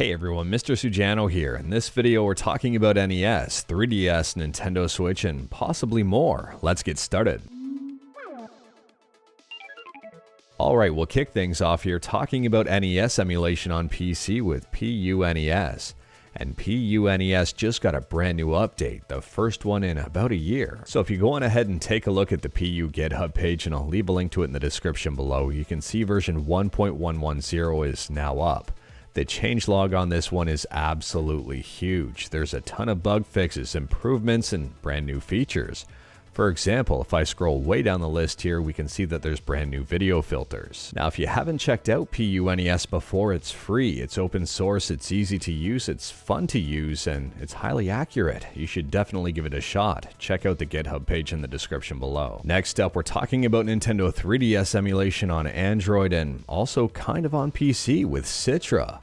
Hey everyone, Mr. Sujano here. In this video we're talking about NES, 3DS, Nintendo Switch, and possibly more. Let's get started. Alright, we'll kick things off here talking about NES emulation on PC with PUNES. And PUNES just got a brand new update, the first one in about a year. So if you go on ahead and take a look at the PU GitHub page, and I'll leave a link to it in the description below, you can see version 1.110 is now up. The changelog on this one is absolutely huge. There's a ton of bug fixes, improvements, and brand new features. For example, if I scroll way down the list here, we can see that there's brand new video filters. Now, if you haven't checked out PUNES before, it's free, it's open source, it's easy to use, it's fun to use, and it's highly accurate. You should definitely give it a shot. Check out the GitHub page in the description below. Next up, we're talking about Nintendo 3DS emulation on Android and also kind of on PC with Citra.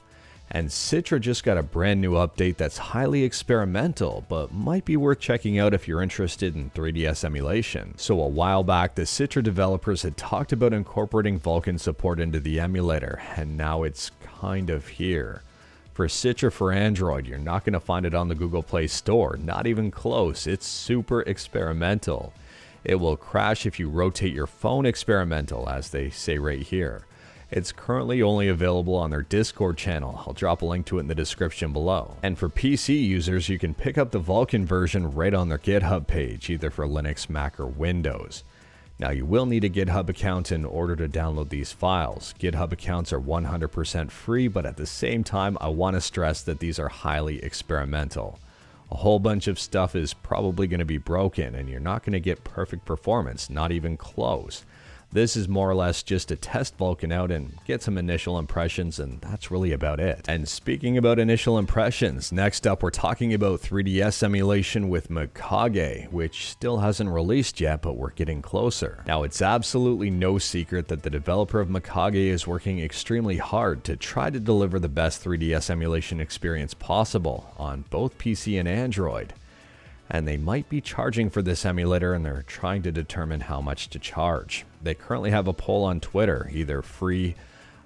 And Citra just got a brand new update that's highly experimental, but might be worth checking out if you're interested in 3DS emulation. So a while back, the Citra developers had talked about incorporating Vulkan support into the emulator, and now it's kind of here. For Citra for Android, you're not going to find it on the Google Play Store, not even close. It's super experimental. It will crash if you rotate your phone experimental, as they say right here. It's currently only available on their Discord channel. I'll drop a link to it in the description below. And for PC users, you can pick up the Vulkan version right on their GitHub page, either for Linux, Mac, or Windows. Now, you will need a GitHub account in order to download these files. GitHub accounts are 100% free, but at the same time, I want to stress that these are highly experimental. A whole bunch of stuff is probably going to be broken, and you're not going to get perfect performance, not even close. This is more or less just to test Vulkan out and get some initial impressions, and that's really about it. And speaking about initial impressions, next up we're talking about 3DS emulation with Mikage, which still hasn't released yet, but we're getting closer. Now, it's absolutely no secret that the developer of Mikage is working extremely hard to try to deliver the best 3DS emulation experience possible on both PC and Android. And they might be charging for this emulator, and they're trying to determine how much to charge. They currently have a poll on Twitter, either free,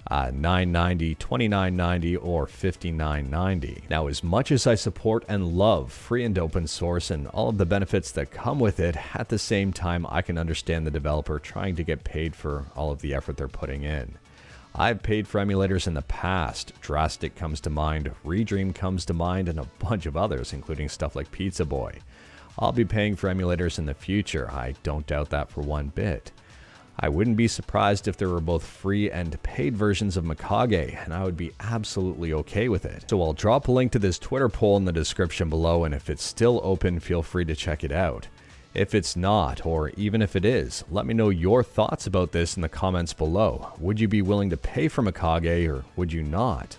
$9.90, $29.90, or $59.90. Now, as much as I support and love free and open source and all of the benefits that come with it, at the same time, I can understand the developer trying to get paid for all of the effort they're putting in. I've paid for emulators in the past. Drastic comes to mind, Redream comes to mind, and a bunch of others, including stuff like Pizza Boy. I'll be paying for emulators in the future, I don't doubt that for one bit. I wouldn't be surprised if there were both free and paid versions of Mikage, and I would be absolutely okay with it. So I'll drop a link to this Twitter poll in the description below, and if it's still open, feel free to check it out. If it's not, or even if it is, let me know your thoughts about this in the comments below. Would you be willing to pay for Mikage, or would you not?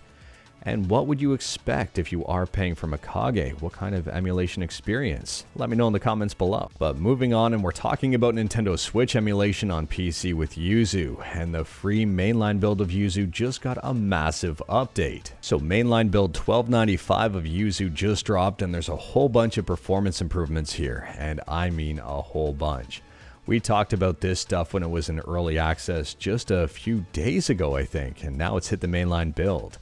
And what would you expect if you are paying for Mikage? What kind of emulation experience? Let me know in the comments below. But moving on, and we're talking about Nintendo Switch emulation on PC with Yuzu, and the free mainline build of Yuzu just got a massive update. So mainline build 1295 of Yuzu just dropped, and there's a whole bunch of performance improvements here, and I mean a whole bunch. We talked about this stuff when it was in early access just a few days ago, I think, and now it's hit the mainline build.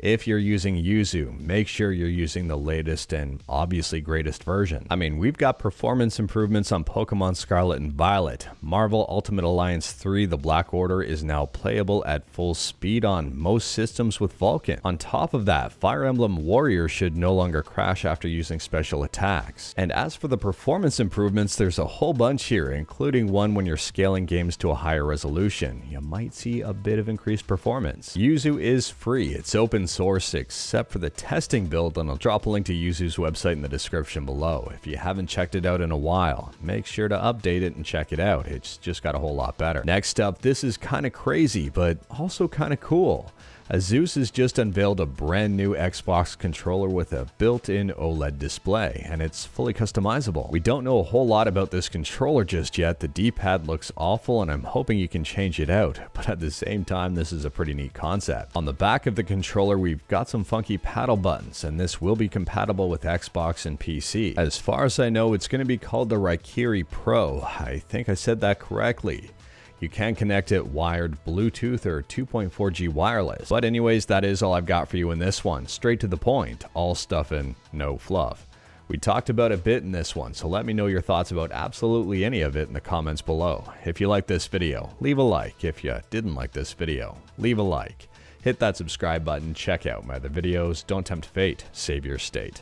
If you're using Yuzu, make sure you're using the latest and obviously greatest version. I mean, we've got performance improvements on Pokemon Scarlet and Violet. Marvel Ultimate Alliance 3, The Black Order, is now playable at full speed on most systems with Vulkan. On top of that, Fire Emblem Warriors should no longer crash after using special attacks. And as for the performance improvements, there's a whole bunch here, including one when you're scaling games to a higher resolution. You might see a bit of increased performance. Yuzu is free, it's open source except for the testing build, and I'll drop a link to Yuzu's website in the description below. If you haven't checked it out in a while, make sure to update it and check it out. It's just got a whole lot better. Next up, this is kind of crazy, but also kind of cool. ASUS has just unveiled a brand new Xbox controller with a built-in OLED display, and it's fully customizable. We don't know a whole lot about this controller just yet. The D-pad looks awful, and I'm hoping you can change it out, but at the same time, this is a pretty neat concept. On the back of the controller, we've got some funky paddle buttons, and this will be compatible with Xbox and PC. As far as I know, it's going to be called the Raikiri Pro. I think I said that correctly. You can connect it wired, Bluetooth, or 2.4G wireless. But anyways, that is all I've got for you in this one. Straight to the point, all stuff and no fluff. We talked about a bit in this one, so let me know your thoughts about absolutely any of it in the comments below. If you like this video, leave a like. If you didn't like this video, leave a like. Hit that subscribe button, check out my other videos. Don't tempt fate, save your state.